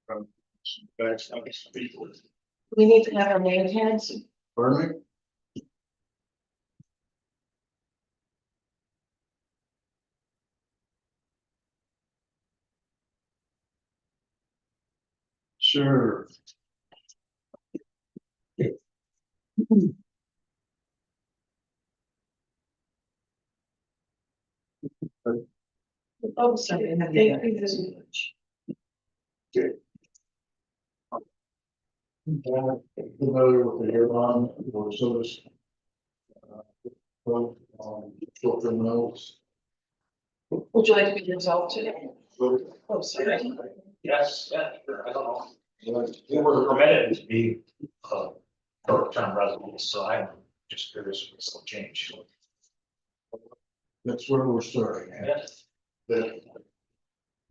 Facts, not people. We need to have our name tags. Pardon me? Sure. Oh, sorry, thank you very much. Familiar with the airline or service. Short-term rentals. Would you like to be resolved today? Oh, sorry. Yes, yeah, sure, I don't know. We were permitted to be, short-term residents, so I'm just curious what's the change. That's where we're starting at. Yes. That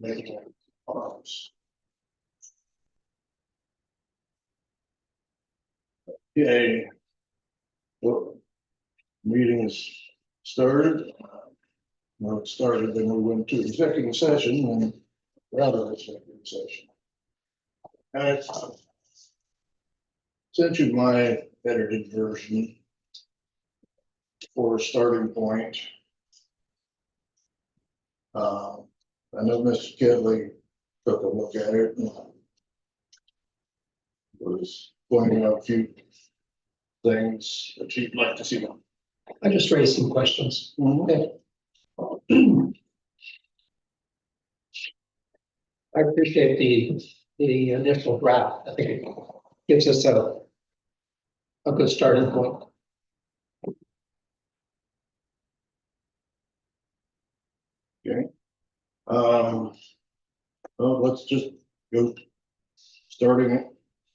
making it farms. Okay. Well, meeting is started. Well, it started, then we went to executive session and rather executive session. I sent you my edited version for a starting point. I know Mr. Kedley took a look at it and was pointing out a few things that you'd like to see. I just raised some questions. Okay. I appreciate the initial draft. I think it gives us a good starting point. Okay. Well, let's just go starting it.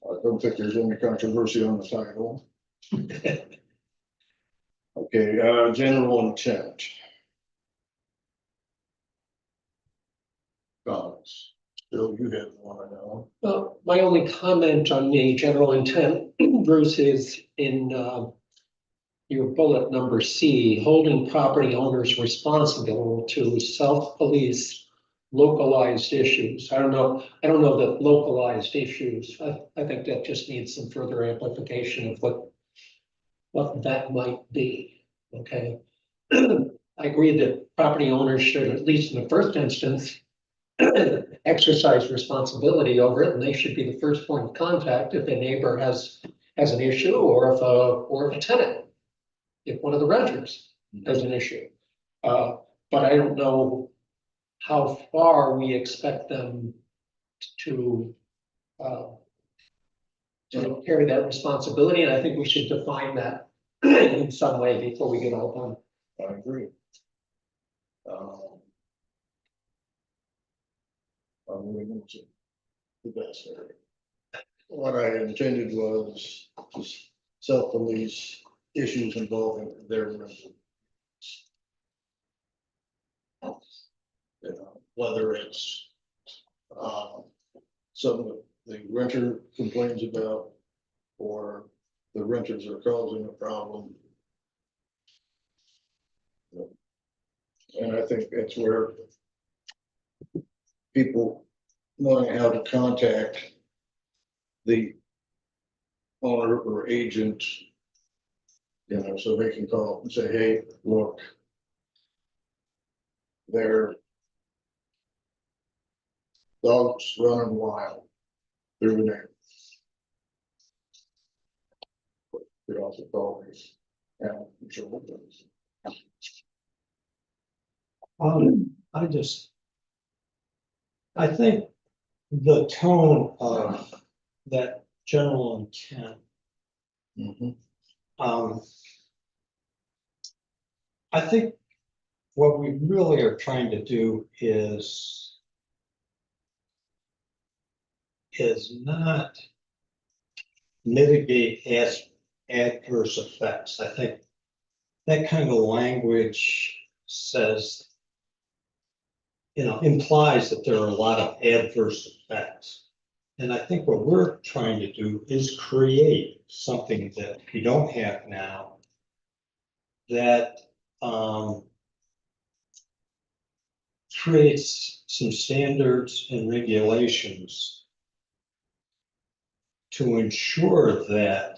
I don't think there's any controversy on the title. Okay, general intent. Comments. Bill, you had one, I know. Well, my only comment on the general intent, Bruce, is in your bullet number C, holding property owners responsible to self-police localized issues. I don't know that localized issues. I think that just needs some further amplification of what that might be. Okay. I agree that property owners should, at least in the first instance, exercise responsibility over it, and they should be the first point of contact if a neighbor has an issue, or if a tenant, if one of the renters has an issue. But I don't know how far we expect them to carry that responsibility, and I think we should define that in some way before we get all done. I agree. I'm moving to the best area. What I intended was just self-police issues involving their residents. You know, whether it's something that the renter complains about, or the renters are causing a problem. And I think that's where people knowing how to contact the owner or agent, you know, so they can call and say, hey, look, their dog's running wild through the neighborhood. They also call these animal control things. I think the tone of that general intent, I think what we really are trying to do is not mitigate adverse effects. I think that kind of language says, you know, implies that there are a lot of adverse effects. And I think what we're trying to do is create something that we don't have now, that creates some standards and regulations to ensure that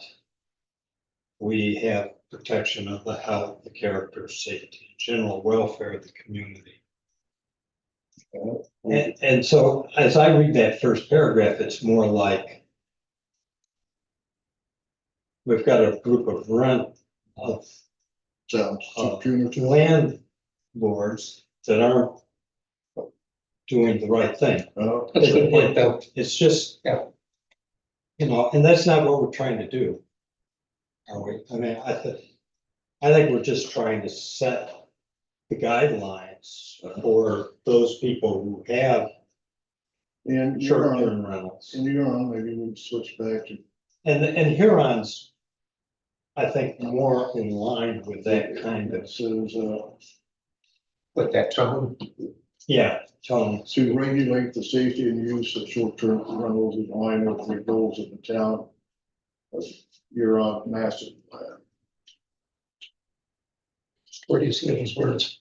we have protection of the health, the character, safety, general welfare of the community. And so as I read that first paragraph, it's more like we've got a group of Sounds too punitive. landlords that aren't doing the right thing. That's a good point, though. It's just, Yeah. you know, and that's not what we're trying to do. Are we? I mean, I think we're just trying to set the guidelines for those people who have And you're on, short-term rentals. maybe we'll switch back to. And Huron's, I think, more in line with that kind of, Says, With that tone. yeah, tone. to regulate the safety and use of short-term rentals in line with the goals of the town. You're on master plan. Where do you see those words?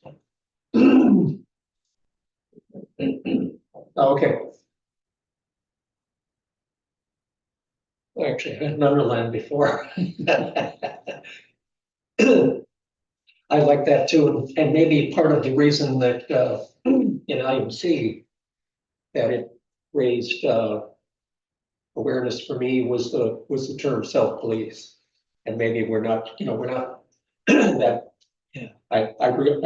Okay. Actually, I had an underline before. I like that too, and maybe part of the reason that in item C that it raised awareness for me was the term self-police. And maybe we're not that. Yeah. I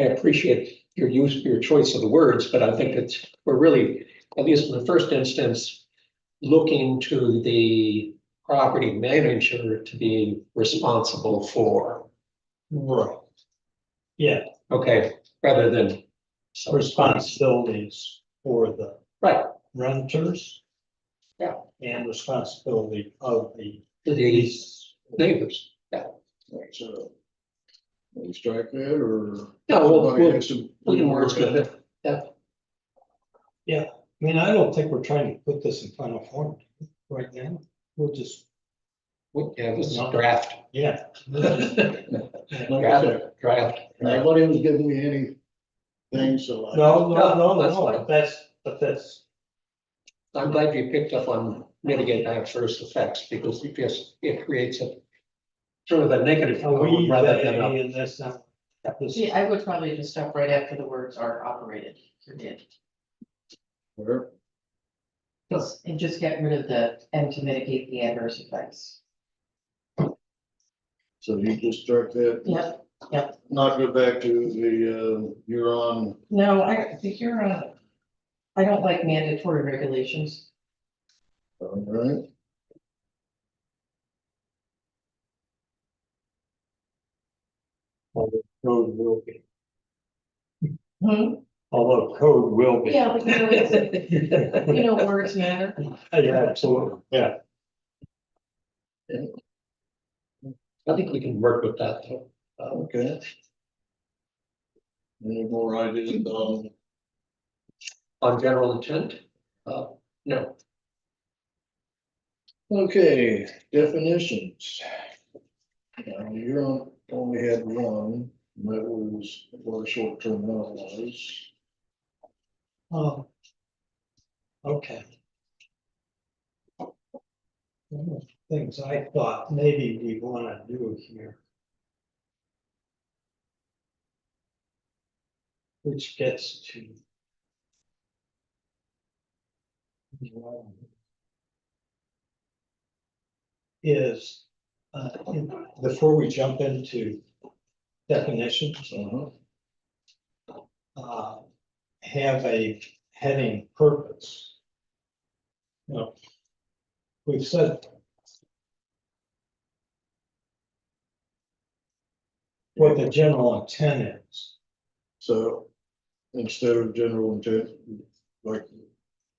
appreciate your choice of the words, but I think we're really, at least in the first instance, looking to the property manager to be responsible for. Right. Yeah, Okay, rather than. responsibilities for the Right, renters. Yeah. And responsibility of the to the lease. neighbors, yeah. Right, so. We strike that or? No, somebody has to- we can work with it, yeah. I mean, I don't think we're trying to put this in final form right now. We'll just, Yeah, this is a draft. yeah. Like I said, Draft. nobody was giving me anything, so. No, That's fine. That's, I'm glad you picked up on mitigate adverse effects because it creates a sort of a negative are we tone rather than a. in this now? See, I would probably just stop right after the words are operated, period. Where? And just get rid of the, and to mitigate the adverse effects. So you just start that? Yep. Not go back to the, you're on, No, I think you're on. I don't like mandatory regulations. all right? Although code will be, Hmm? although code will be. Yeah, but words matter. Yeah, absolutely, yeah. I think we can work with that though. Okay. Any more ideas On general intent? No. Okay, definitions. You're on, only had one, and that was what a short-term rental was. Oh. Okay. One of the things I thought maybe we wanna do here. Which gets to. Is, before we jump into definitions, have a heading purpose. You know, we've said what the general intent is. So instead of general intent, like,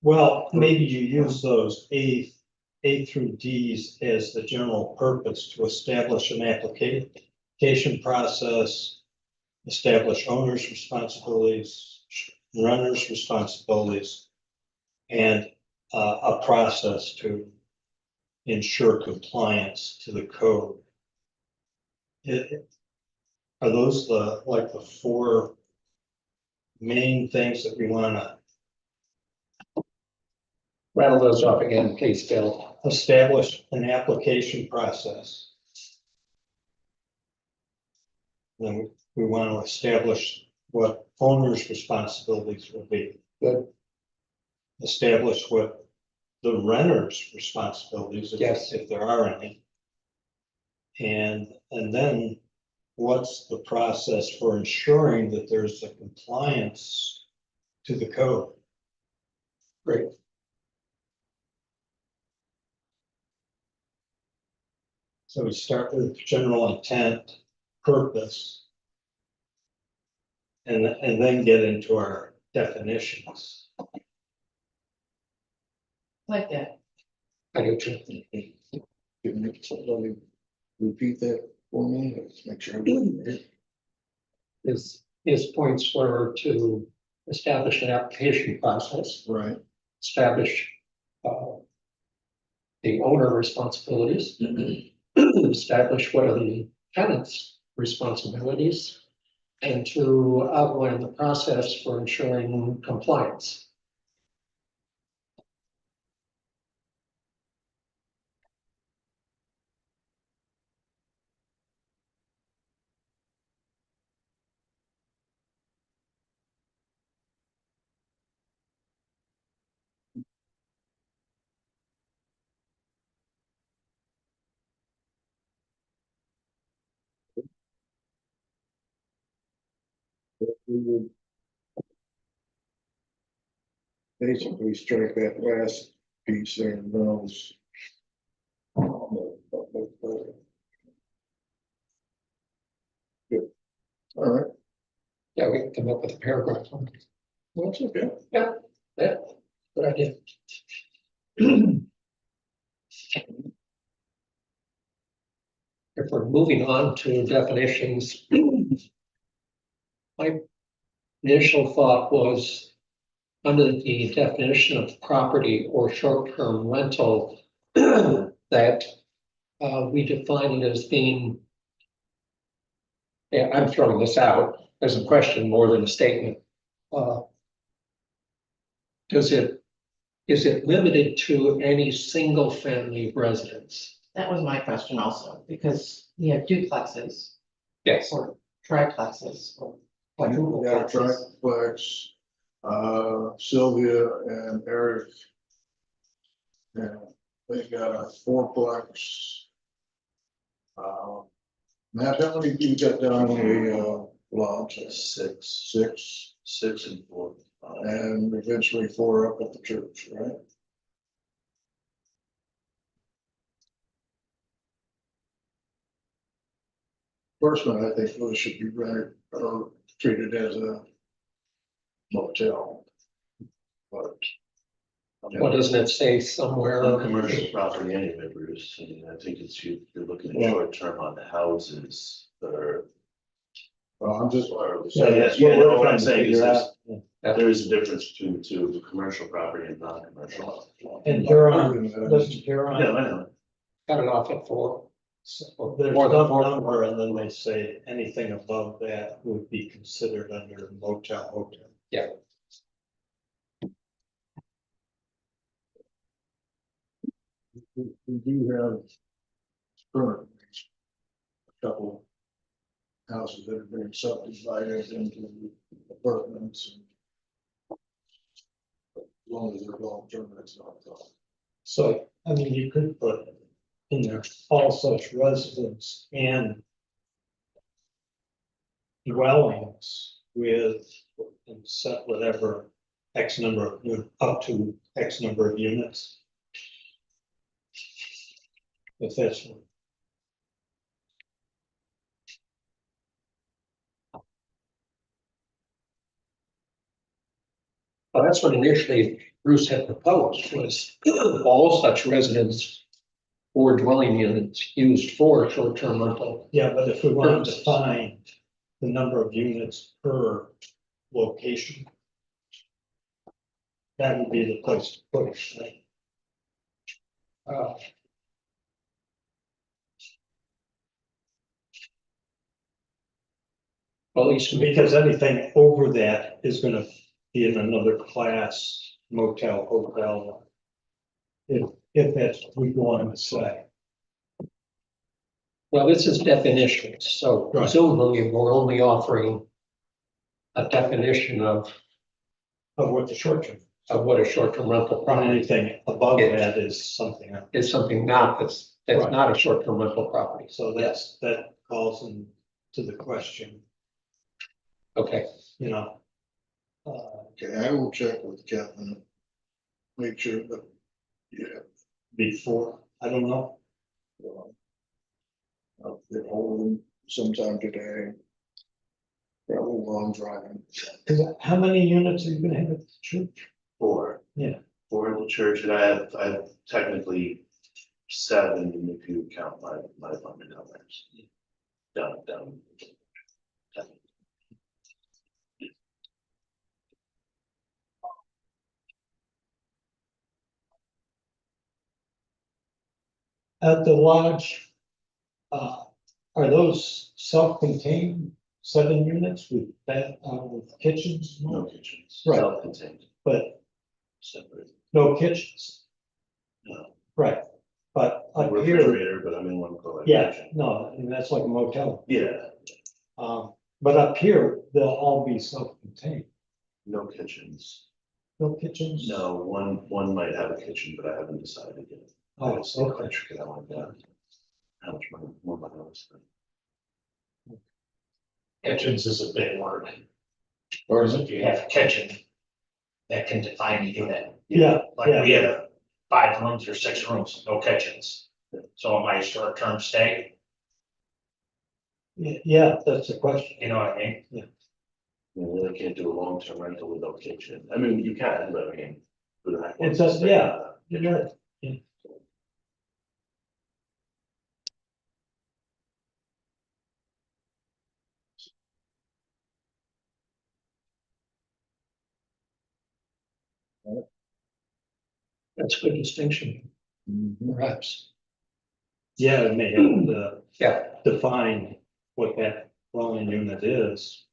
Well, maybe you use those A through Ds as the general purpose to establish an application process, establish owner's responsibilities, runner's responsibilities, and a process to ensure compliance to the code. Are those the four main things that we want to rattle those off again, please, Bill. establish an application process. Then we want to establish what owner's responsibilities will be. Good. Establish what the renter's responsibilities, Yes. if there are any. And then what's the process for ensuring that there's a compliance to the code? Great. So we start with general intent, purpose. And then get into our definitions. Like that. I do too. Can you somebody repeat that for me? Let's make sure. I get it. His points were to establish an application process, Right, establish the owner responsibilities, establish what are the tenant's responsibilities, and to outline the process for ensuring compliance. we would basically strike that last piece there and those. Good. All right, Yeah, we can come up with a paragraph. well, that's okay. Yeah, good idea. If we're moving on to definitions, my initial thought was under the definition of property or short-term rental, that we define it as being, yeah, I'm throwing this out as a question more than a statement. Is it limited to any single family residence? That was my question also, because we have duplexes Yes. or triplexes or quadruple We got a plexes. triplex, Sylvia and Eric. And they got a fourplex. Matt, how many you got down in the, lodge? Six, And 4. and eventually 4 up at the church, right? Personally, I think those should be rented or treated as a motel. But. What doesn't it say somewhere? On commercial property anyway, Bruce, I mean, I think you're looking at Yeah. short term on the houses that are. I'm just. Yeah, no, what I'm saying is Figure out, there is a difference between to commercial property and non-commercial. And Huron, listen, Huron. Yeah, I know. Cut it off at 4. There's More than some 4. number, and then they say anything above that would be considered under motel, hotel. Yeah. We do have currently a couple houses that have been subdivided into apartments. As long as they're long term, that's not a problem. So, I mean, you could put in there all such residents and dwellings with, and set whatever X number of, up to X number of units. If that's one. Well, that's what initially Bruce had proposed, was all such residents or dwelling units used for short-term rental. Yeah, but if we want to find the number of units per location, that would be the place to put it, right? Uh, Well, at least Because anything over that is gonna be in another class, motel, hotel. if that's what we want to say. Well, this is definitions, so Right. presumably we're only offering a definition of Of what the short term, what a short-term rental and property anything above that is something else. is, something that's Right. not a short-term rental property. So that calls into the question, Okay, you know. Okay, I will check with Kevin. Make sure that, yeah, Before, I don't know. I'll get hold of them sometime today. Probably while I'm driving. How many units are you gonna have at the church? 4. Yeah. 4 in the church, and I have technically 7 if you count my apartment down there. Down. At the lodge, are those self-contained 7 units with with kitchens? No kitchens, Right. self-contained, But separate. no kitchens, No right? But up here, refrigerator, but I'm in one co yeah, no, I mean, that's like a motel. Yeah, But up here, they'll all be self-contained, no kitchens. no kitchens? No, one might have a kitchen, but I haven't decided yet. Oh, I'll see how okay. much I want that. How much money, more money I want to spend. Kitchens is a big word. Or Because if you have a kitchen, that can define a unit. Yeah, Like we have 5 rooms or 6 rooms, no kitchens. So am I short-term stay? yeah, that's the question. You know what I mean? You really can't do a long-term rental with no kitchen. I mean, you can, but I mean. with that- It does, yeah. You're right. that's a good distinction, perhaps. Yeah, it may have to Yeah, define what that dwelling unit is.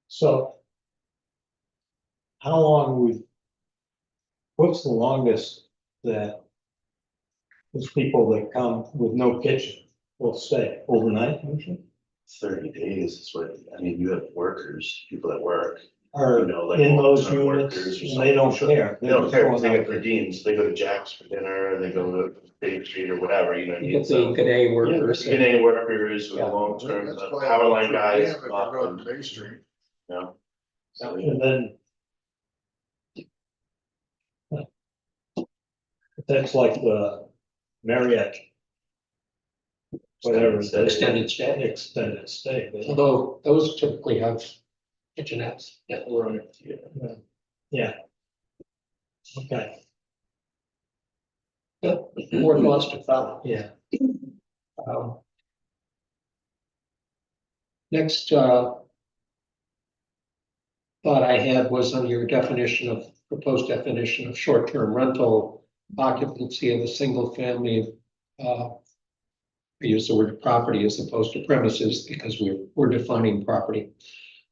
So how long what's the longest that those people that come with no kitchen will stay overnight usually? 30 days is what, I mean, you have workers, people that work, Or you know, like. in those long-term units, workers or and they don't something. care. They don't just care, going because they out get per diems, they go to Jack's for dinner, they go to Bay Street or whatever, you know what I you mean? get the So. good A workers. Get any workers with Yeah. long-term, That's why power line for guys, them, if they're on Bay Street. you know? So, And then that's like the Marriott, whatever, the Extended stay. extended stay. Although those typically have kitchenettes. Yeah. Right. yeah. Yeah. Okay, More thoughts to follow. yeah, Um, Next, thought I had was on your proposed definition of short-term rental occupancy of a single family. We use the word property as opposed to premises because we're defining property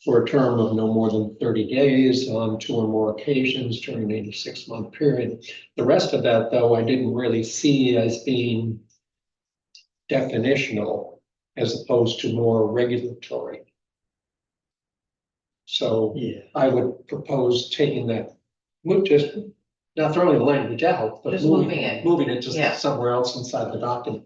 for a term of no more than 30 days on 2 or more occasions during a 6-month period. The rest of that, though, I didn't really see as being definitional as opposed to more regulatory. So yeah. I would propose taking that, just not throwing the language out, but Just moving it. moving it Yeah. just somewhere else inside the document.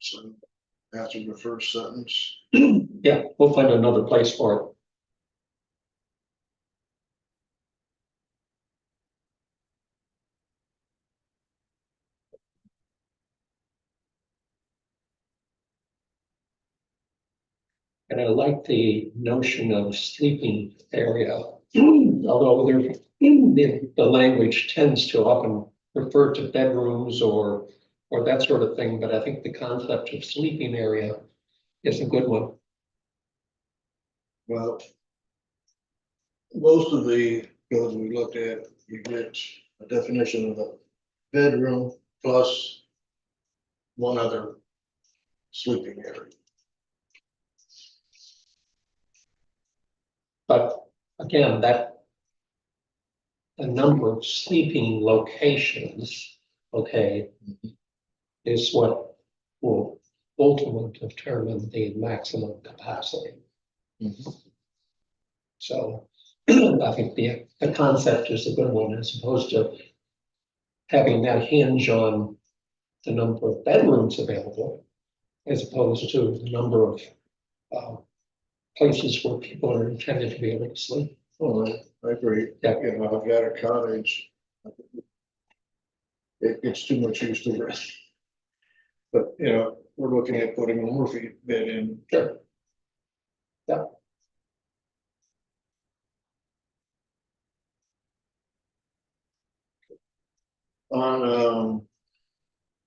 So after the first sentence, Yeah, we'll find another place for it. And I like the notion of sleeping area, although the language tends to often refer to bedrooms or that sort of thing, but I think the concept of sleeping area is a good one. well. Most of the codes we looked at, you get a definition of a bedroom plus one other sleeping area. But again, that the number of sleeping locations, okay, is what will ultimately determine the maximum capacity. So I think the concept is a good one, as opposed to having that hinge on the number of bedrooms available, as opposed to the number of places where people are intended to be able to sleep. Oh, I agree. Yeah. You know, I've got a cottage. It gets too much use to rest. But, you know, we're looking at putting a Murphy bed in. Sure. Yeah. On,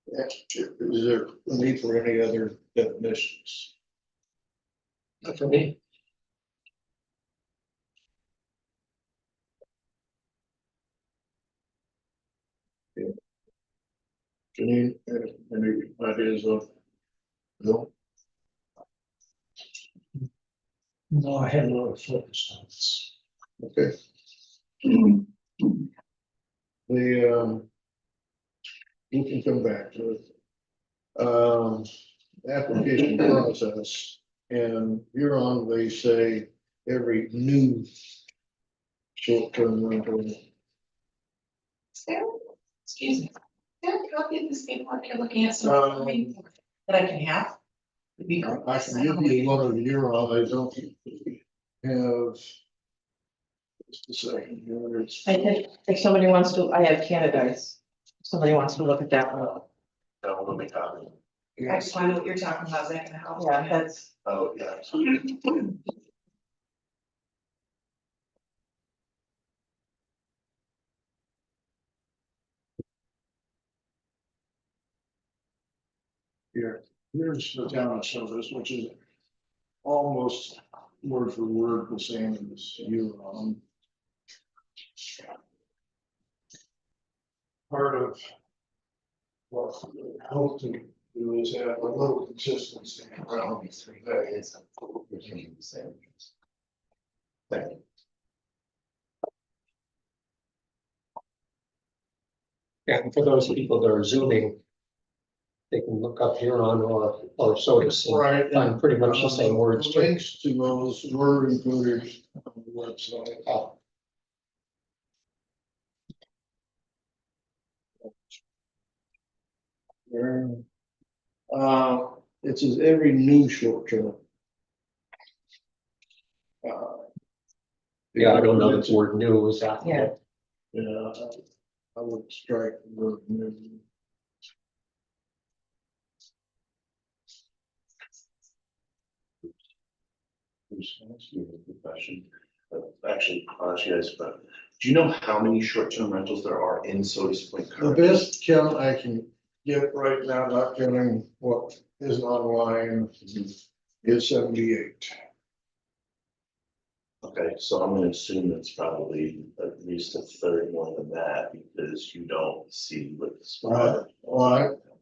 is there a need for any other definitions? Not for me. Janine, any ideas of? No? No, I hadn't really focused on this. Okay. We can come back to it. Application process, and you're on, they say, every new short-term rental. Sarah, excuse me, is there a copy of this paperwork you're looking at, Um, that I can have? Would be great. I can give you one of your on, I don't have. Just a second here, it's. I think if somebody wants to, I have Canadice. If somebody wants to look at that one. That will make copy. I just want to know what you're talking about, Zach, and how. Yeah, that's. Oh, yeah. Here, here's the town of service, which is almost word for word the same as you on. Part of what we hope to do is have a little consistency around these three days. Thank you. And for those people that are zooming, they can look up Huron or Sodas and Right. find pretty much the same words. The too. links to those were included on the website. It says every new short term. Yeah, I don't know that the word new is out there. Yeah, I would strike the word new. Just ask you a good question. Actually, I'll ask you guys, but do you know how many short-term rentals there are in Sodas Point The currently? best count I can get right now, not counting what is online, is 78. Okay, so I'm gonna assume it's probably at least a third more than that because you don't see what's. Well,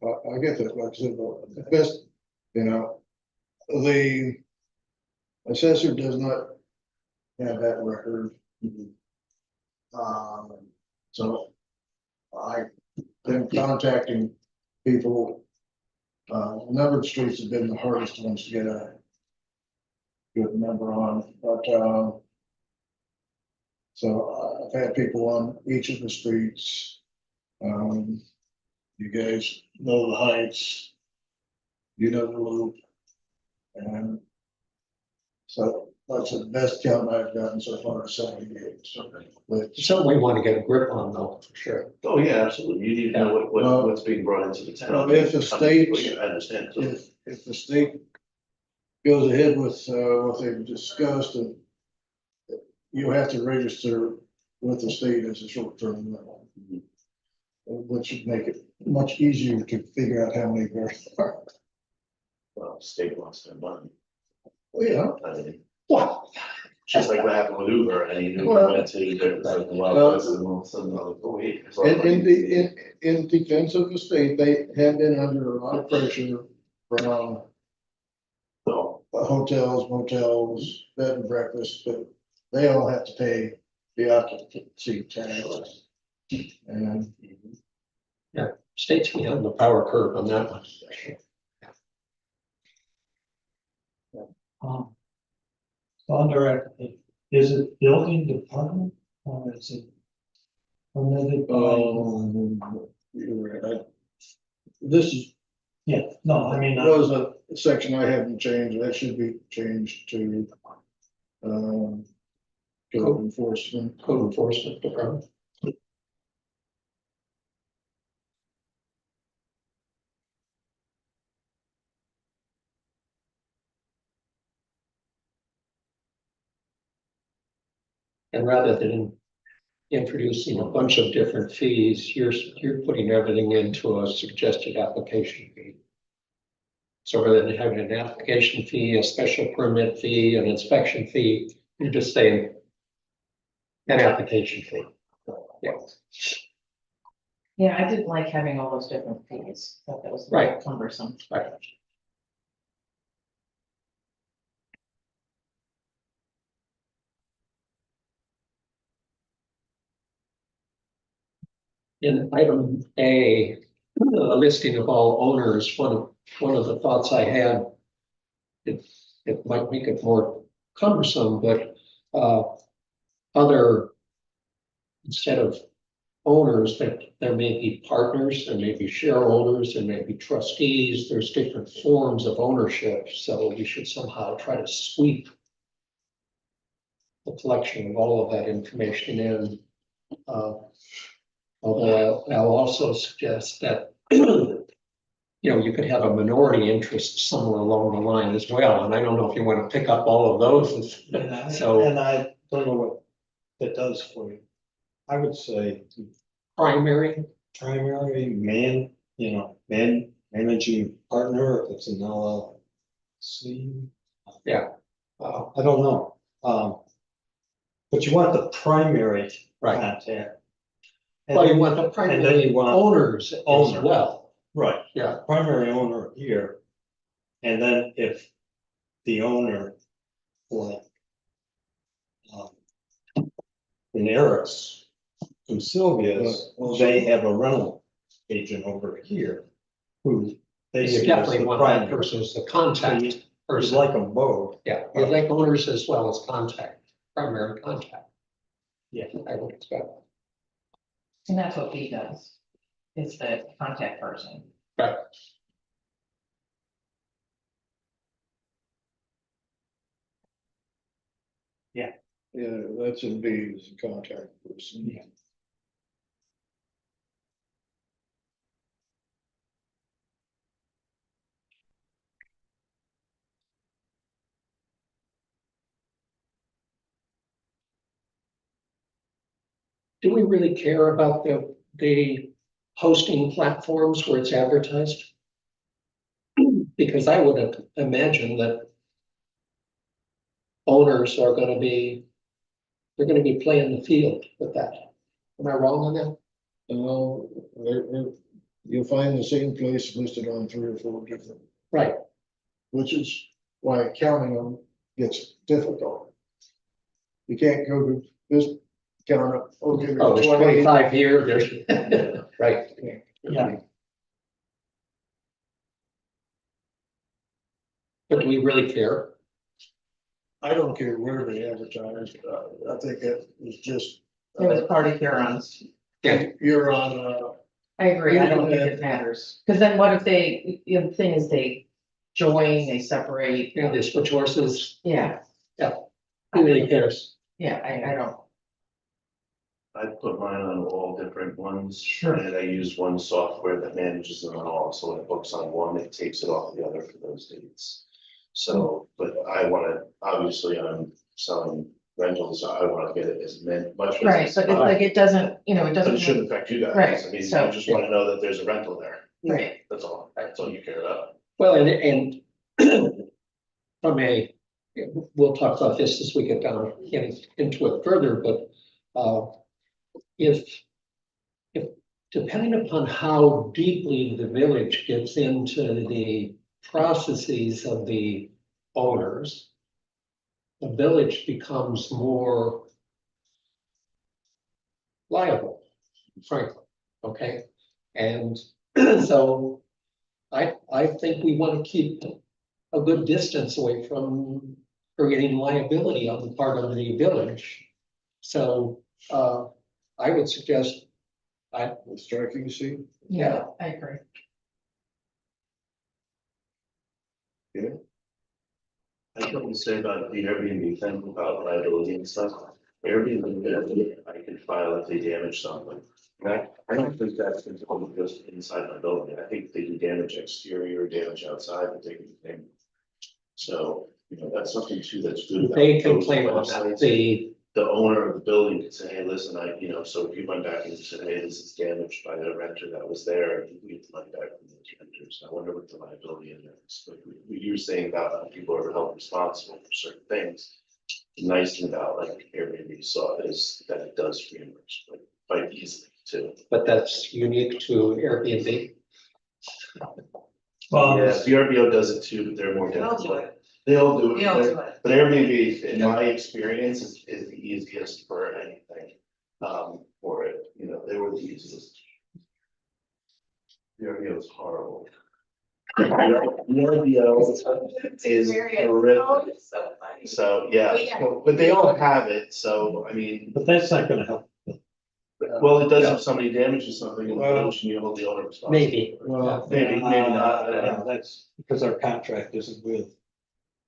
I get that, like I said, the best, you know, the assessor does not have that record. So I've been contacting people. Numbered streets have been the hardest ones to get a good number on, but, so I've had people on each of the streets. You guys know the heights. You know the loop. And so that's the best count I've gotten so far, 78. But It's something we want to get a grip on though, for sure. Oh, yeah, absolutely. You need to know what's being brought into the town. Well, if the state- I understand. if the state goes ahead with what they've discussed, and you have to register with the state as a short-term rental, which would make it much easier to figure out how many there are. Well, state wants their money. Well, yeah. I mean, Wow. just like what happened with Uber, and you knew Well, went to, there was like, well, this is all of a sudden, like, oh, wait. there's a lot of In defense of the state, they have been under a lot of pressure from So, hotels, motels, bed and breakfast, but they all have to pay the occupancy tax. And State's behind the power curve on that one. So under, is it building department or is it? Permitted by, you're right. This is, yeah, no, I mean, was a section I haven't changed, that should be changed to code enforcement. Code enforcement department. And rather than introducing a bunch of different fees, you're putting everything into a suggested application fee. So rather than having an application fee, a special permit fee, an inspection fee, you're just saying an application fee. Yeah, Yeah, I didn't like having all those different fees, thought that was Right. cumbersome. right. In item A, a listing of all owners, one of the thoughts I had, it might make it more cumbersome, but other, instead of owners, that there may be partners, there may be shareholders, there may be trustees, there's different forms of ownership, so we should somehow try to sweep the collection of all of that information in. Although I'll also suggest that, you know, you could have a minority interest somewhere along the line as well, and I don't know if you want to pick up all of those. So and I don't know what that does for you. I would say primary, primary managing partner, if it's an LLC. yeah, I don't know. But you want the primary right. contact. Well, you want the And then primary you want owners as owner. well. Right, Yeah, primary owner here. And then if the owner, like, in Eric's and Sylvia's, they have a rental agent over here who they you see as definitely the want that primary. person as the contact You'd person. like them both. Yeah, you like owners as well as contact, primary contact. Yeah. I would expect. And that's what B does, is the contact person. Right. Yeah, that's in B as a contact person. Yeah. Do we really care about the hosting platforms where it's advertised? Because I would imagine that owners are gonna be, they're gonna be playing the field with that. Am I wrong on that? You'll find the same place listed on 3 or 4 different, Right, which is why counting them gets difficult. You can't go to this count up, okay, oh, there's there's 20. 25 here, there's, right. Yeah. But do we really care? I don't care where they advertise, I think that was just. It was part of Huron's. Yeah, You're on, I agree, I don't think it matters, because then what if they, the thing is they join, they separate, yeah, they switch horses, yeah, who really cares? yeah, I don't. I put mine on all different ones. Sure. And I use one software that manages them all, so when it books on one, it takes it off the other for those dates. So, but I wanna, obviously, I'm selling rentals, so I wanna get it as much. as- Right, but it's like, it doesn't, you know, it But it doesn't, shouldn't affect you guys, Right, I mean, so- you just wanna know that there's a rental there, right, that's all you care about. Well, and from a, we'll talk about this as we get down into it further, but if depending upon how deeply the village gets into the processes of the owners, the village becomes more liable, frankly, okay? And so I think we want to keep a good distance away from creating liability on the part of the village. So, I would suggest, With striking C. Yeah, I agree. I just want to say about the Airbnb thing about liability and stuff. Airbnb, I can file if they damage something. I don't think that's only just inside my building. I think they do damage exterior, damage outside, that they can claim. So, that's something too that's good. about they can those claim on websites. that. The owner of the building could say, hey, listen, so if you went back and said, hey, this is damaged by the renter that was there, you get the money back from the renters. I wonder what the liability in there is. But you were saying about how people are held responsible for certain things. The nice thing about like Airbnb saw is that it does reimburse quite easily too. But that's unique to Airbnb. Well, Yeah, VRBO does it too, but they're more difficult. They all do it. But Airbnb, in my experience, is the easiest for anything, for it, they were the easiest. VRBO is horrible. VRBO is horrific, so, yeah, but they all have it, so, I mean, but that's not gonna help. well, it does if somebody damages something in the village and you hold the owner responsible. Maybe. Well, Maybe not, I don't know. That's because our contract isn't with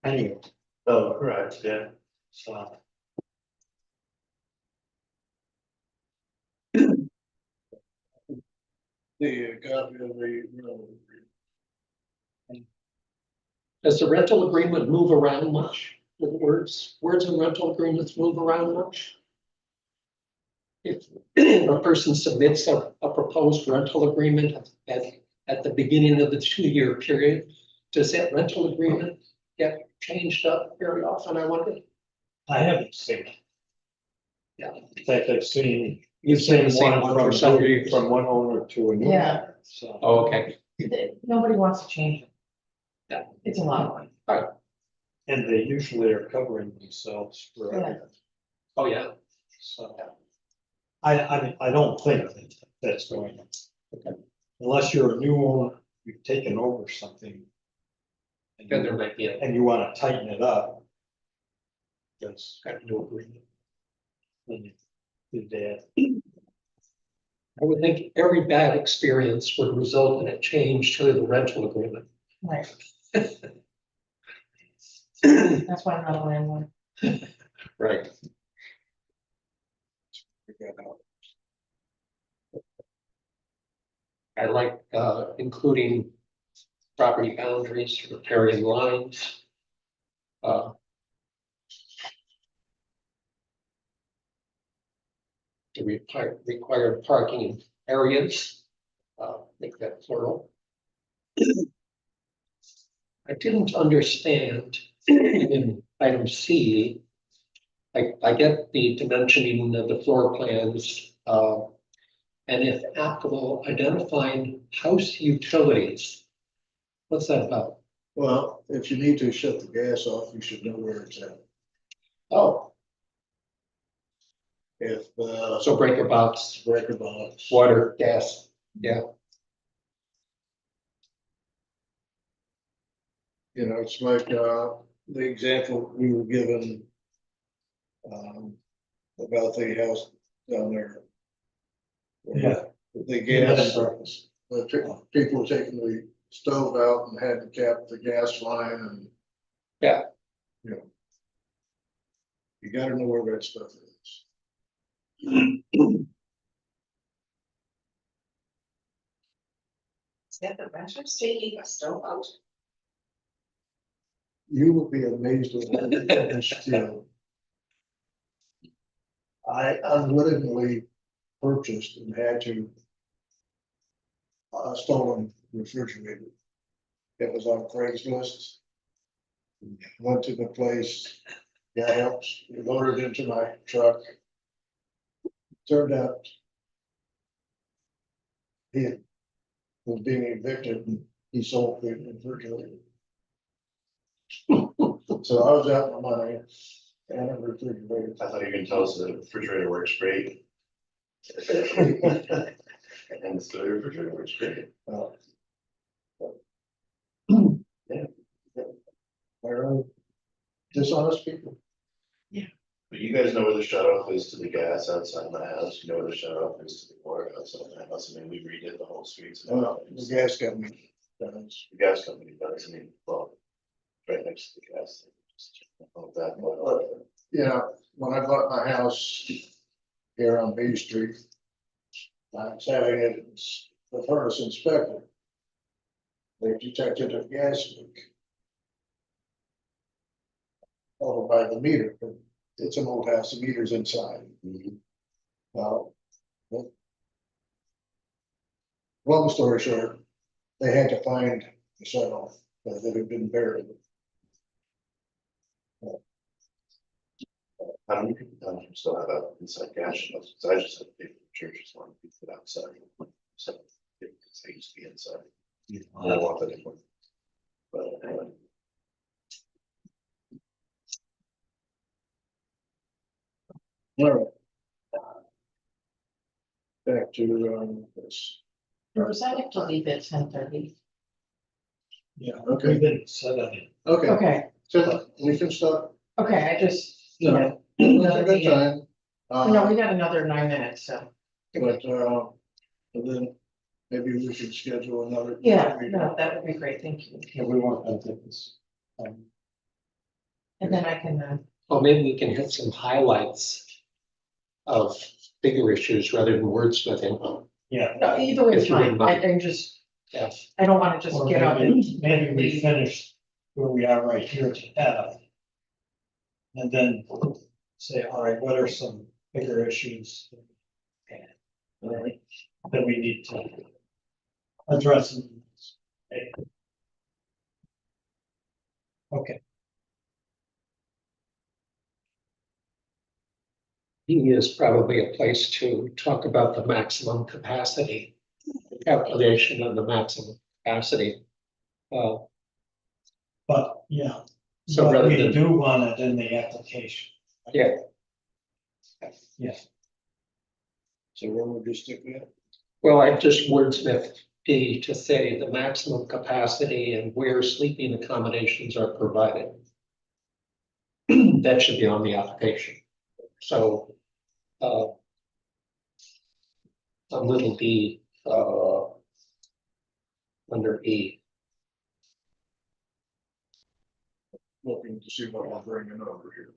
any of them, Oh, correct, yeah. so. the copy of the, Does the rental agreement move around much? With words in rental agreements move around much? If a person submits a proposed rental agreement at the beginning of the 2-year period, does that rental agreement get changed up very often, I wonder? I haven't seen it. Yeah. In fact, I've seen. You've seen the same one for several years. From one owner to a new Yeah. owner, so. Oh, okay. Nobody wants to change it. Yeah. It's a lot of money. And they usually are covering themselves for Yeah. everything, Oh, yeah. so. I don't think that's going on. Okay. Unless you're a new owner, you've taken over something. And Then there you, might be a and you wanna tighten it up. That's got no agreement. Then you do that. I would think every bad experience would result in a change to the rental agreement. Right. That's why I'm not a landlord. Right. I like including property boundaries, riparian lines. The required parking areas, make that plural. I didn't understand in item C. I get the dimensioning of the floor plans, and if applicable, identifying house utilities. What's that about? well, if you need to shut the gas off, you should know where it's at. Oh, If, so breaker box, breaker box. water, gas, yeah. It's like, the example we were given. About the house down there. Yeah. The gas, people taking the stove out and had to cap the gas line and. Yeah. You gotta know where that stuff is. Is that the renters taking a stove out? You will be amazed at what this still. I unwittingly purchased and had to. A stolen refrigerator. It was on Craigslist. Went to the place, got help, loaded it into my truck. Turned out. He was being evicted and he sold the refrigerator. So I was out my money. And a refrigerator. I thought you were gonna tell us the refrigerator works great. And the refrigerator works great. They're dishonest people. But you guys know where the shut off is to the gas outside my house, you know where the shut off is to the water outside my house, I mean, we redid the whole streets. and Well, the everything. gas company does. The gas company does, I mean, well, right next to the gas. That, Yeah, when I bought my house here on B Street, I was having it, the furnace inspected. They detected a gas leak. Over by the meter, but it's an old house, the meter's inside. Well, long story short, they had to find the shut off, that it had been buried. How many people down here still have a inside gas shut? Because I just had people in churches want to put outside. So they used to be inside. I don't want that anymore. But anyway. All right. Back to, this. Was I have to leave at 10:30? Yeah, Okay. we didn't set any. Okay, Okay, so we can stop. okay, I just, No, it's a good time. no, we got another 9 minutes, so, But, and then maybe we should schedule another. yeah, meeting. no, that would be great, thank you. Yeah, we want to take this. And then I can, Well, maybe we can hit some highlights of bigger issues rather than wordsmithing. Yeah. no, either way is If you fine, wouldn't I mind. can just, Yeah. I don't wanna just Or get up and. maybe we finish where we are right here to F. And then say, all right, what are some bigger issues? That we need to address. Okay, E is probably a place to talk about the maximum capacity, calculation of the maximum capacity. but yeah. So But rather we than- do want it in the application. Yeah. Yes. So where would you stick that? Well, I just wordsmith D to say the maximum capacity and where sleeping accommodations are provided. That should be on the application. So, a little d, under E. Looking to see what I'm bringing over here.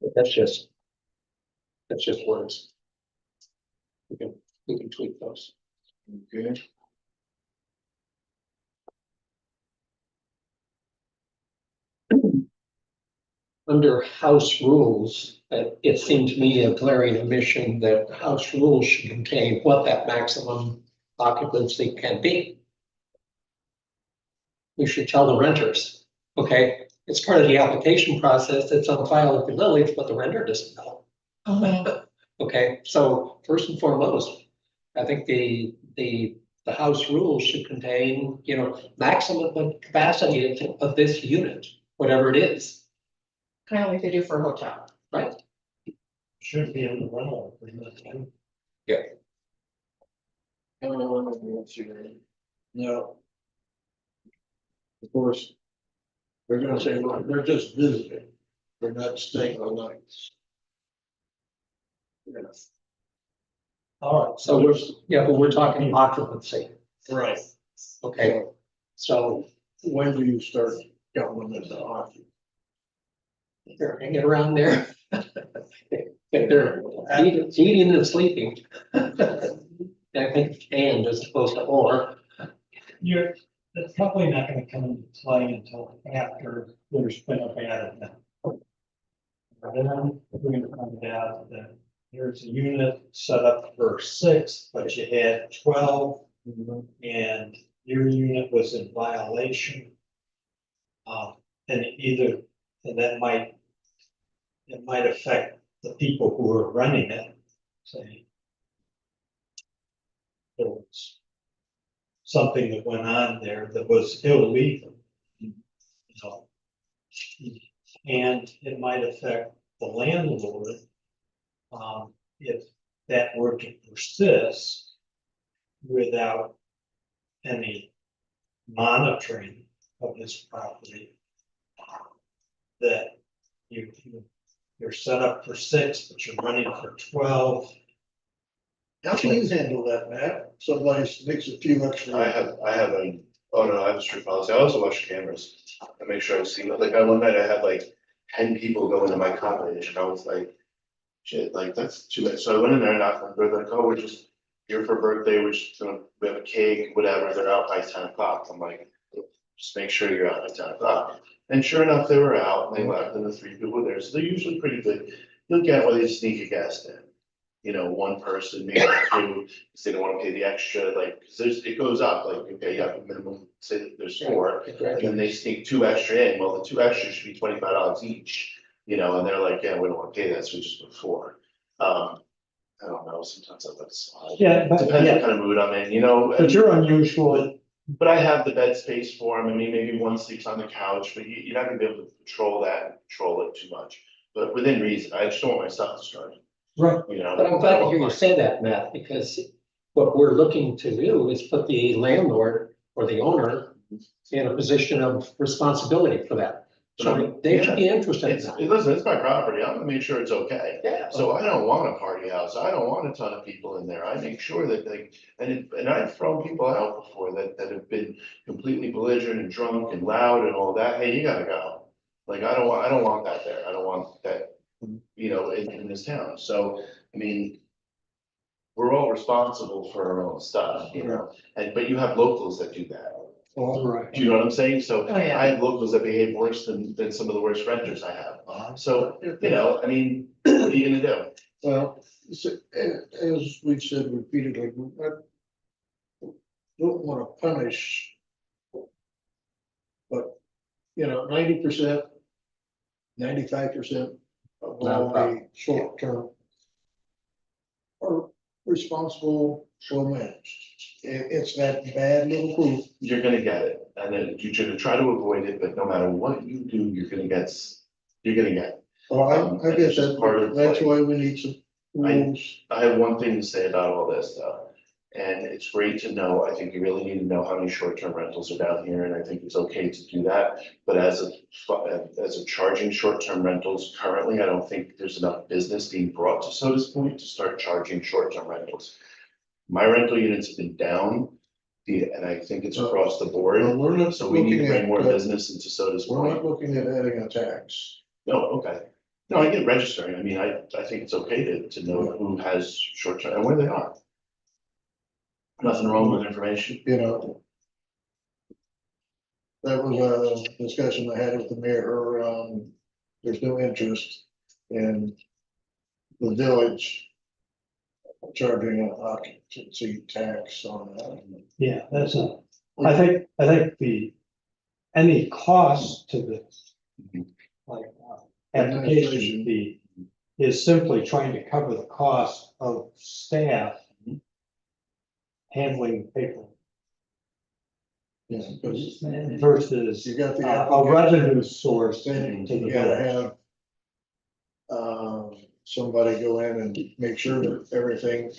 But that's just words. We can tweak those. Okay. Under house rules, it seemed to me a glaring omission that house rules should contain what that maximum occupancy can be. We should tell the renters, okay, it's part of the application process, it's on file with the village, but the renter doesn't know. Okay, so first and foremost, I think the house rules should contain, maximum capacity of this unit, whatever it is, Kind of like they do for a hotel. right? Should be in the rental agreement. Let's see. No. Of course. They're gonna say, well, they're just visiting, they're not staying all night. All right, So but we're talking occupancy, right. okay? So When do you start counting them as a hockey? they're hanging around there. They're eating and sleeping. I think and as opposed to or. That's probably not gonna come into play until after there's been a bad event. And then we're gonna find out that there's a unit set up for 6, but you had 12. And your unit was in violation. And that might it might affect the people who are running it, say. There was something that went on there that was illegal. You know, and it might affect the landlord. If that were to persist without any monitoring of his property. That you're set up for 6, but you're running for 12. How can you handle that, Matt? Somebody makes a few extra. I have a, oh no, I have a strict policy. I also watch cameras. I make sure I see, like, one night I had like 10 people go into my cottage and I was like, shit, like, that's too much. So I went in there and knocked on the door, like, oh, we're just here for birthday, we're just gonna, we have a cake, whatever, they're out by 10 o'clock. I'm like, just make sure you're out by 10 o'clock. And sure enough, they were out, and they left, and the 3 people were there, so they're usually pretty good. You'll get where they sneak a guest in. You know, 1 person, maybe 2, because they don't wanna pay the extra, like, 'cause it goes up, like, okay, you have a minimum, say that there's 4. And then they sneak 2 extra in, well, the 2 extras should be $25 each, you know, and they're like, yeah, we don't wanna pay that, so we just put 4. I don't know, sometimes I let it slide. Yeah, but, Depends yeah, what kind of mood I'm in, you know. but you're unusual. But I have the bed space for him, I mean, maybe 1 sleeps on the couch, but you're not gonna be able to control that, and control it too much. But within reason, I just don't want my stuff destroyed, Right. you know. But I'm glad to hear you say that, Matt, because what we're looking to do is put the landlord or the owner in a position of responsibility for that. So they should be interested in that. Listen, it's my property, I'm gonna make sure it's okay. Yeah. So I don't want a party house, I don't want a ton of people in there, I make sure that they, and I've thrown people out before that have been completely belligerent and drunk and loud and all that, hey, you gotta go. Like, I don't want that there, I don't want that, you know, in this town, so, I mean. We're all responsible for our own stuff, you know, but you have locals that do that. Right. Do you know what I'm saying? So Oh, yeah. I have locals that behave worse than some of the worst renters I have. So, you know, I mean, what are you gonna do? Well, as we've said repeatedly, don't wanna punish. But, you know, 90%, 95% of all the short term are responsible for managed. It's that bad little proof. You're gonna get it, and then you're gonna try to avoid it, but no matter what you do, you're gonna get. It. Well, I guess It's part of that's like- why we need some rules. I have one thing to say about all this though. And it's great to know, I think you really need to know how many short-term rentals are down here, and I think it's okay to do that. But as a charging short-term rentals, currently, I don't think there's enough business being brought to Soda's Point to start charging short-term rentals. My rental units have been down, and I think it's across the Well, board, we're not so we need to looking bring at, more business into Soda's we're not Point. looking at adding a tax. No, okay. No, I get registering, I mean, I think it's okay to know who has short-term and where they are. Nothing wrong with information. You know. That was a discussion I had with the mayor, there's no interest in the village charging an occupancy tax on that. Yeah, I think any cost to this, like, application fee is simply trying to cover the cost of staff handling paper Yeah, because versus you got the. a revenue source to Then the you gotta village. have. Somebody go in and make sure that everything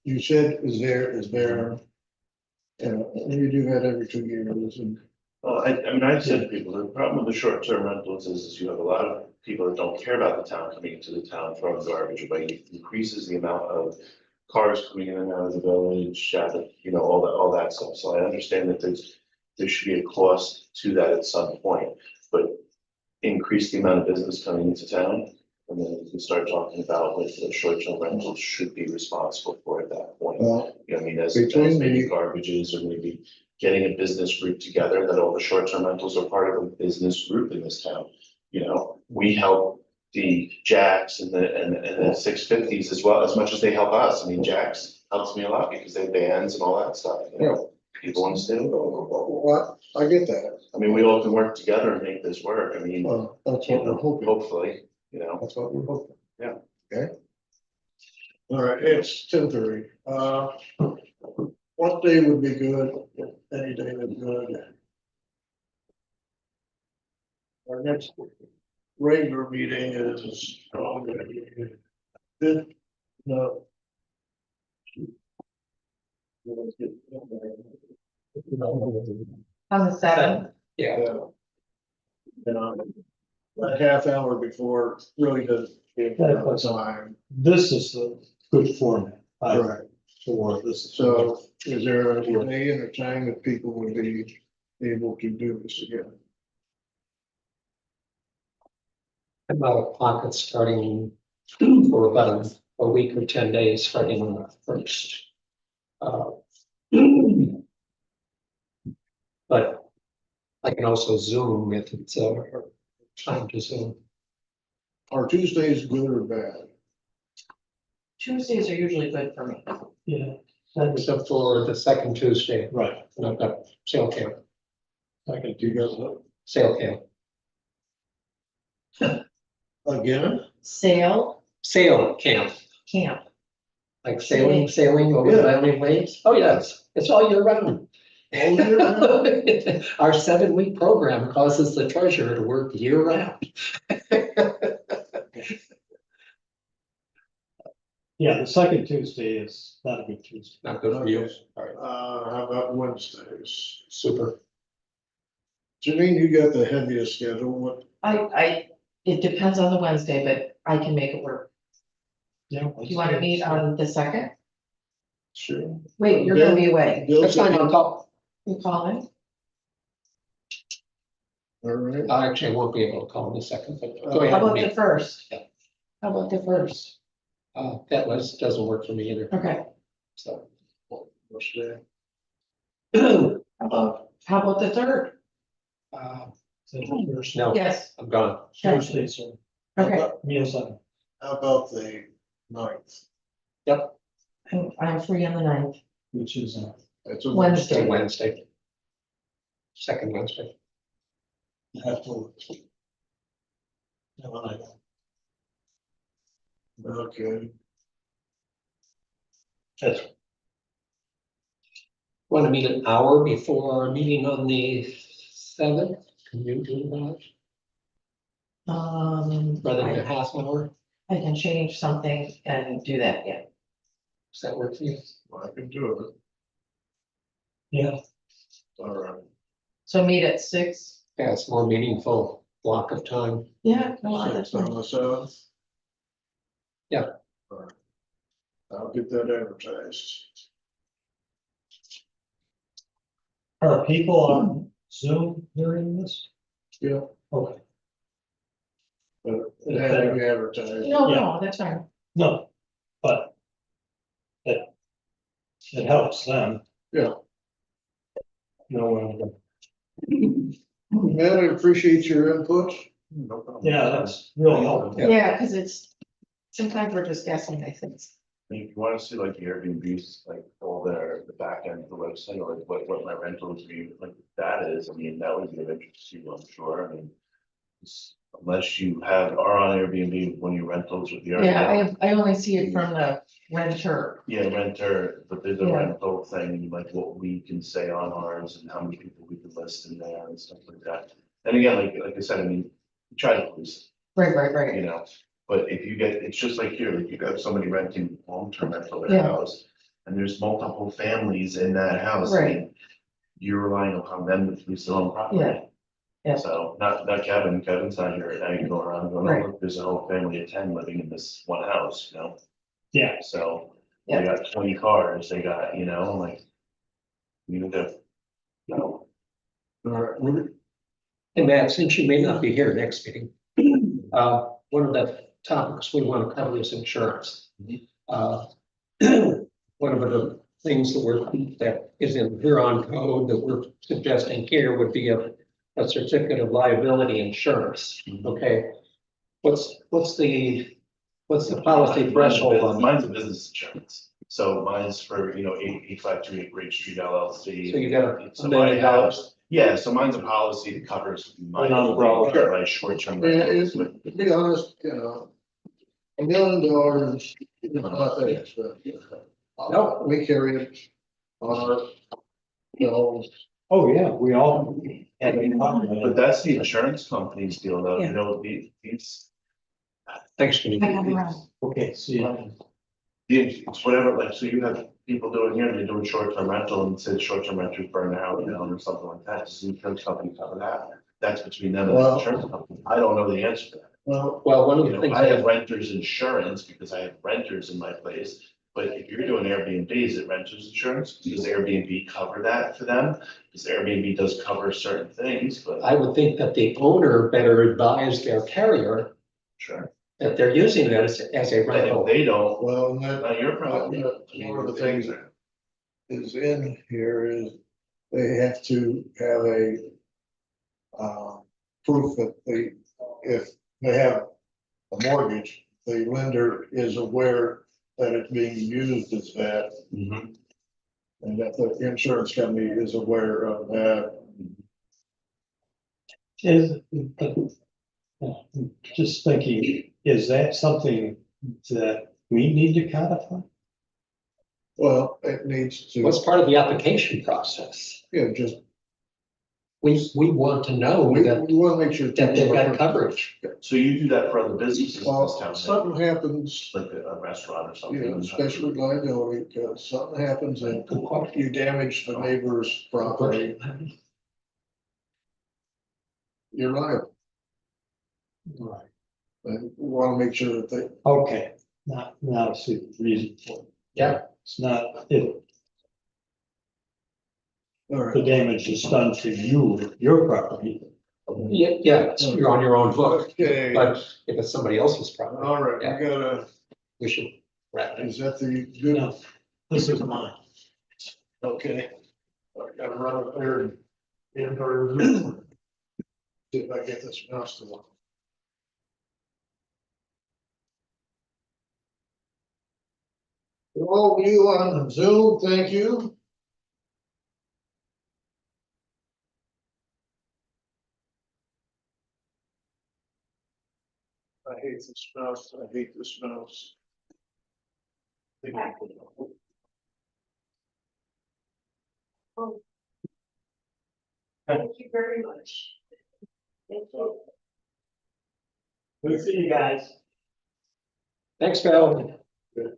you said is there. And you do that every 2 years and. Well, I mean, I've said to people, the problem with the short-term rentals is you have a lot of people that don't care about the town coming into the town, throwing garbage away. It increases the amount of cars coming in and out of the village, you know, all that stuff. So I understand that there should be a cost to that at some point, but increase the amount of business coming into town. And then we can start talking about what the short-term rentals should be responsible for at that point. Well, You know, I mean, as Between maybe the- garbages or maybe getting a business group together, that all the short-term rentals are part of a business group in this town. You know, we help the Jacks and the 650s as well, as much as they help us. I mean, Jacks helps me a lot because they have bands and all that stuff, you know, people want to stay. Well, I get that. I mean, we all can work together and make this work. I mean, That's you what we're know, hoping. hopefully, you know? That's what we're hoping. Yeah. Okay. All right, it's 10:30. What day would be good? Any day would be good. Our next regular meeting is. Good. No. On the seventh, Yeah, A half hour before really does give time. This is the good format. Right. For this. So is there a day and a time that people would be able to do this again? I'm out of pocket starting for about a week or 10 days, starting on the first. But I can also Zoom if it's time to Zoom. Are Tuesdays good or bad? Tuesdays are usually good for me. Yeah. Except for the second Tuesday, Right. and I've got sale camp, I can Do you guys know? sale camp, Again? Sale sale camp, camp. like sailing over the bounding waves. Oh, yes, it's all year round. All year round? Our 7-week program causes the treasurer to work year round. Yeah, the second Tuesday is not a good Tuesday. Not good for you. Okay. All right, How about Wednesdays? super. Janine, you got the heaviest schedule. What, It depends on the Wednesday, but I can make it work. Yeah. Do you want to meet on the second? sure. Wait, you're gonna be away. That's fine, I'll call. You calling? All right. I actually won't be able to call in a second, but go How ahead. about with the me. first? Yeah. How about the first? That was, doesn't work for me either, Okay, so. Which day? how about the third? No, Yes, I'm gone. Thursday, so okay, meals on. How about the 9th? I'm free on the 9th. Which is, That's a Wednesday. Wednesday. Second Wednesday. have to. No, I don't. Okay. That's, Want to meet an hour before our meeting on the 7th? Can you do that? Rather than a half hour? I can change something and do that, yeah. Does that work for you? Well, I can do it. yeah, All right. So meet at 6? Yeah, it's a more meaningful block of time. Yeah, no, that's 6 on fine. the 7th? Yeah. All right. I'll get that advertised. are people on Zoom hearing this? Yeah. Okay, But it had to be advertised. No, Yeah. no, that's fine. no, but it helps them. Yeah. No, Man, I appreciate your input. No problem. yeah, that's really helpful. Yeah, because it's, sometimes we're just guessing, I think. If you want to see like the Airbnbs, like all the back end of the website, or like what my rentals view, like that is, I mean, that would be of interest to you, I'm sure, I mean. Unless you are on Airbnb when you rentals with the. Yeah, I only see it from the renter. Yeah, renter, but there's a Yeah. rental thing, like what we can say on ours and how many people we can list in there and stuff like that. And again, like I said, I mean, try to police Right, it, you know, but if you get, it's just like here, like you got somebody renting long-term rental their Yeah. house. And there's multiple families in that house. I mean, you're relying upon them to police their own property. Yeah. Yeah. So not Kevin's not here right now, you go around going, Right. oh, look, there's a whole family of 10 living in this one house, you know? Yeah. So Yeah. they got 20 cars, they got, you know, like. You need to, you know, All right. And Matt, since you may not be here next meeting, one of the topics we want to cover is insurance. One of the things that is in Huron code that we're suggesting here would be a certificate of liability insurance, okay? What's the policy threshold on? Mine's a business insurance, so mine's for, you know, 8538 Bridge Street LLC. So you got $1 So I million. have, Yeah, so mine's a policy that covers my, An umbrella. my short-term. Yeah, rentals, it's, but- to be honest, $1 million is not that expensive. No. We carry it on our, Oh, yeah, we all have a But problem. that's the insurance company's deal though, Yeah. you know, these. Thanks, Kenny. Okay, see, It's whatever, like, so you have people doing here, they're doing short-term rental and say short-term renters burn out, or something like that, does the insurance company cover that? That's between them and the Well- insurance company, I don't know the answer to that. well, Well, one of You the know, things I have that, renters insurance because I have renters in my place. But if you're doing Airbnb, is it renters insurance? Does Airbnb cover that for them? Because Airbnb does cover certain things, but I would think that the owner better advise their carrier sure. that they're using it as a But rental. if they don't, well, and that, not your problem. one of the things that is in here is they have to have a proof that if they have a mortgage, the lender is aware that it's being used as that, Mhm. and that the insurance company is aware of that. is, just thinking, is that something that we need to codify? Well, it needs to, What's part of the application process? just, We want to know we that, want to make sure. that they've got coverage. So you do that for other businesses in this Well, town, something happens, like a restaurant or something. you know, especially with liability, because something happens and you damage the neighbor's property, you're liable. Right. And we want to make sure that they, Okay, not a super reason for it. Yeah. It's not, if all right. the damage is done to you, your property. Yeah, you're on your own hook, Okay, but if it's somebody else's property, all right, we gotta, we should wrap it. is that the good? No, this is mine. Okay. I gotta run up there and. See if I get this mouse to work. All of you on Zoom, thank you. I hate this mouse, I hate this mouse. Thank you very much. Thank you. Good to see you guys. Thanks, Val. Good.